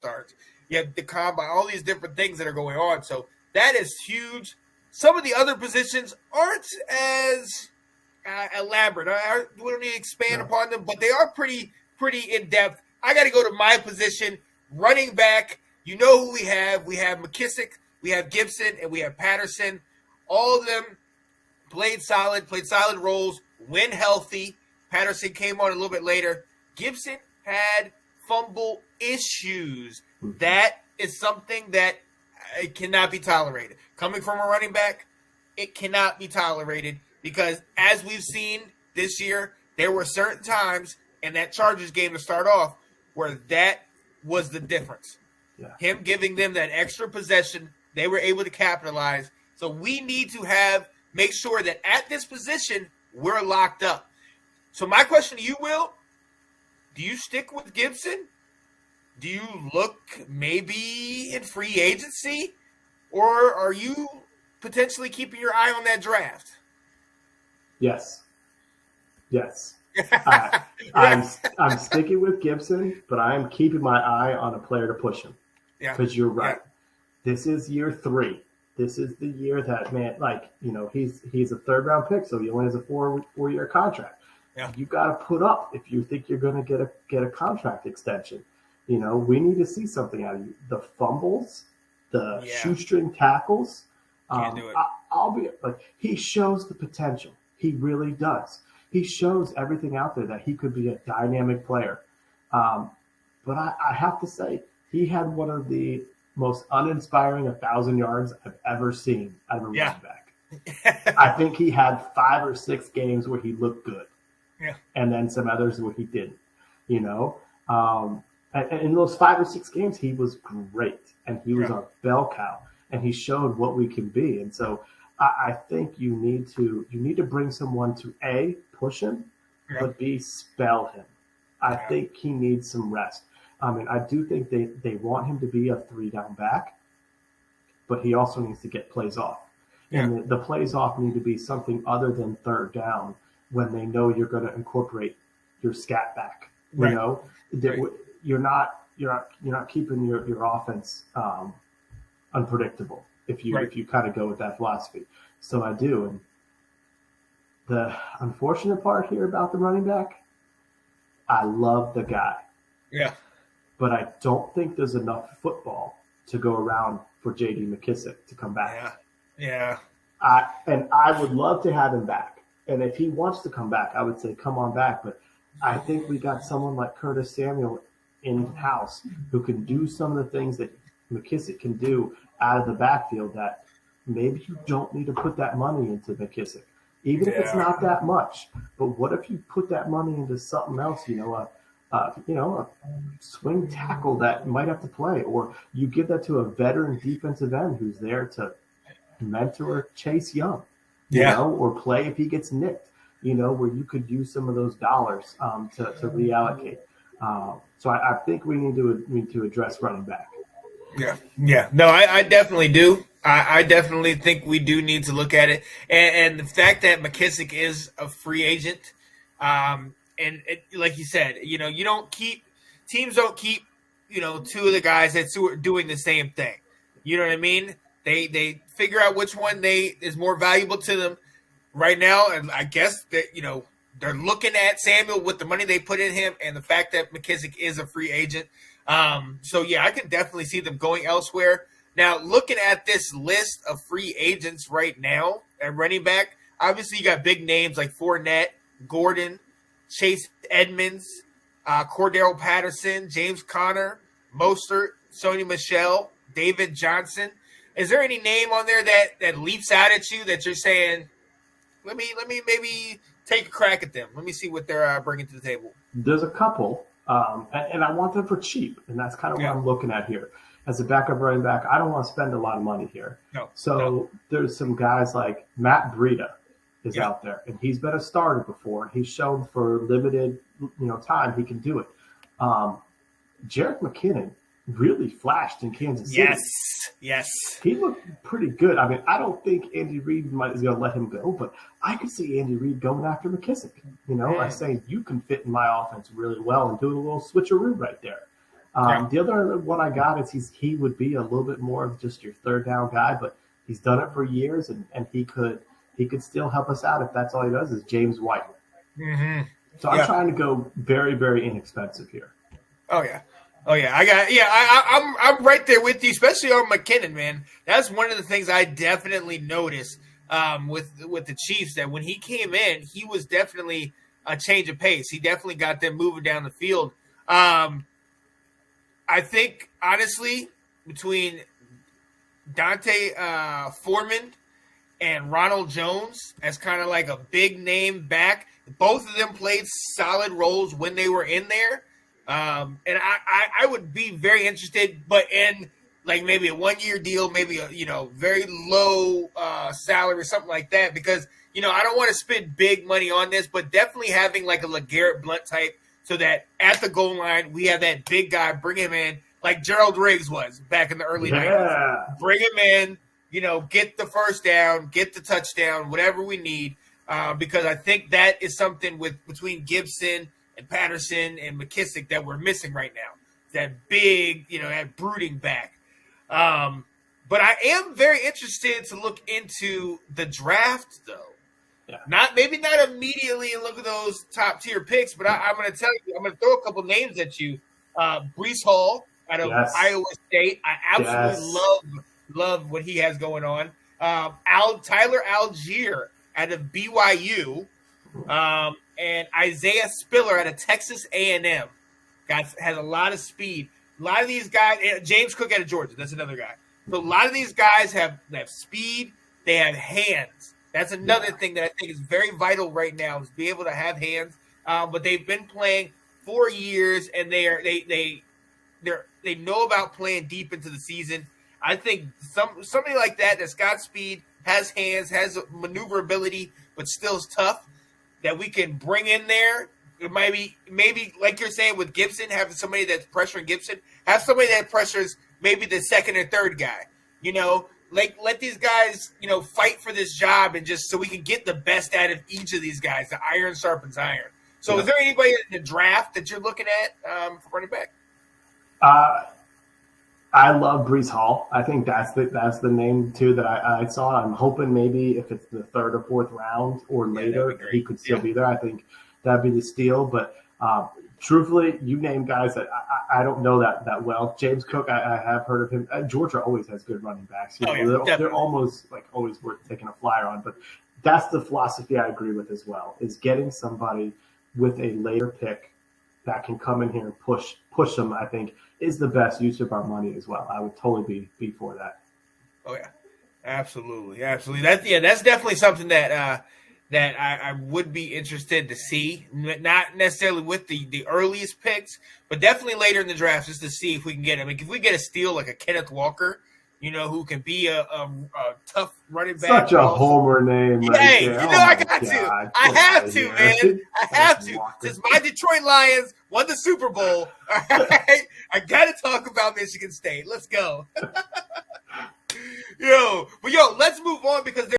starts. You have the combine, all these different things that are going on. So that is huge. Some of the other positions aren't as elaborate. We don't need to expand upon them, but they are pretty in depth. I got to go to my position, running back. You know who we have. We have McKissick, we have Gibson, and we have Patterson. All of them played solid roles, when healthy. Patterson came on a little bit later. Gibson had fumble issues. That is something that it cannot be tolerated. Coming from a running back, it cannot be tolerated because as we've seen this year, there were certain times in that Chargers game to start off where that was the difference. Yeah. Him giving them that extra possession, they were able to capitalize. So we need to make sure that at this position, we're locked up. So my question to you, Will, do you stick with Gibson? Do you look maybe in free agency? Or are you potentially keeping your eye on that draft? Yes. I'm sticking with Gibson, but I am keeping my eye on a player to push him. Yeah. Because you're right. Yeah. This is year 3. This is the year that, man, he's a 3rd-round pick, so he only has a 4-year contract. Yeah. You got to put up if you think you're going to get a contract extension. We need to see something out of you. The fumbles, the shoestring tackles. Can't do it. I'll be like, he shows the potential. He really does. He shows everything out there that he could be a dynamic player. But I have to say, he had one of the most uninspiring 1,000 yards I've ever seen out of a running back. I think he had 5 or 6 games where he looked good. Yeah. And then some others where he didn't, And in those 5 or 6 games, he was great. And he was our bell cow. And he showed what we can be. And so I think you need to bring someone to A, push him, but B, spell him. I think he needs some rest. I mean, I do think they want him to be a 3-down back, but he also needs to get plays off. Yeah. And the plays off need to be something other than 3rd down when they know you're going to incorporate your scat back. You're not keeping your offense unpredictable if you kind of go with that philosophy. So I do. And the unfortunate part here about the running back, I love the guy. Yeah. But I don't think there's enough football to go around for J.D. McKissick to come back. Yeah. I would love to have him back. And if he wants to come back, I would say come on back. But I think we got someone like Curtis Samuel in-house who can do some of the things that McKissick can do out of the backfield that maybe you don't need to put that money into McKissick, even if it's not that much. But what if you put that money into something else, a swing tackle that might have to play, or you give that to a veteran defensive end who's there to mentor Chase Young, or play if he gets nicked, where you could use some of those dollars to reallocate. So I think we need to address running back. Yeah. No, I definitely do. I definitely think we do need to look at it. And the fact that McKissick is a free agent, and like you said, teams don't keep, 2 of the guys that's doing the same thing. You know what I mean? They figure out which one is more valuable to them right now. And I guess that, they're looking at Samuel with the money they put in him and the fact that McKissick is a free agent. So, I can definitely see them going elsewhere. Now, looking at this list of free agents right now at running back, obviously you got big names like Fournette, Gordon, Chase Edmonds, Cordero Patterson, James Conner, Mostert, Sony Michel, David Johnson. Is there any name on there that leaps out at you that you're saying, let me maybe take a crack at them. Let me see what they're bringing to the table. There's a couple, and I want them for cheap, and that's kind of what I'm looking at here. As a backup running back, I don't want to spend a lot of money here. There's some guys like Matt Breida is out there, and he's been a starter before, and he's shown for limited time he can do it. Jerick McKinnon really flashed in Kansas City. Yes. He looked pretty good. I mean, I don't think Andy Reid is going to let him go, but I could see Andy Reid going after McKissick. Like saying, you can fit in my offense really well and doing a little switcheroo right there. The other one I got is he would be a little bit more of just your third down guy, but he's done it for years, and he could still help us out if that's all he does is James White. Mm-hmm. So I'm trying to go very, very inexpensive here. Oh yeah. I'm right there with you, especially on McKinnon, man. That's one of the things I definitely noticed with the Chiefs, that when he came in, he was definitely a change of pace. He definitely got them moving down the field. I think, honestly, between Dante Foreman and Ronald Jones as kind of like a big name back, both of them played solid roles when they were in there. And I would be very interested, but in like maybe a 1-year deal, maybe a very low salary or something like that, because I don't want to spend big money on this, but definitely having like a LeGarrette Blount type, so that at the goal line we have that big guy, bring him in like Gerald Riggs was back in the early 90s. Bring him in, get the first down, get the touchdown, whatever we need, because I think that is something between Gibson and Patterson and McKissick that we're missing right now. That big, that brooding back. But I am very interested to look into the draft, though. Yeah. Maybe not immediately and look at those top tier picks, but I'm going to tell you, I'm going to throw a couple names at you. Breece Hall out of Iowa State. I absolutely love what he has going on. Tyler Algier out of BYU. And Isaiah Spiller out of Texas A&M. Has a lot of speed. A lot of these guys, James Cook out of Georgia, that's another guy. So a lot of these guys have speed. They have hands. That's another thing that I think is very vital right now, is be able to have hands. But they've been playing 4 years, and they know about playing deep into the season. I think somebody like that's got speed, has hands, has maneuverability, but still is tough, that we can bring in there. It might be maybe like you're saying with Gibson, having somebody that's pressuring Gibson, have somebody that pressures maybe the second or third guy. Let these guys, fight for this job, and just so we can get the best out of each of these guys. The iron sharpens iron. So, is there anybody in the draft that you're looking at for running back? I love Breece Hall. I think that's the name too that I saw. I'm hoping maybe if it's the third or fourth round or later, he could still be there. I think that'd be the steal. But truthfully, you name guys that I don't know that well. James Cook, I have heard of him. Georgia always has good running backs. They're almost like always worth taking a flyer on. But that's the philosophy I agree with as well, is getting somebody with a later pick that can come in here and push them, I think, is the best use of our money as well. I would totally be for that. Oh yeah, absolutely. That's definitely something that I would be interested to see. Not necessarily with the earliest picks, but definitely later in the draft, just to see if we can get him. If we get a steal like a Kenneth Walker, who can be a tough running back. Such a homer name. Hey, I got to. I have to, man. I have to. Since my Detroit Lions won the Super Bowl, all right, I got to talk about Michigan State. Let's go. Let's move on, because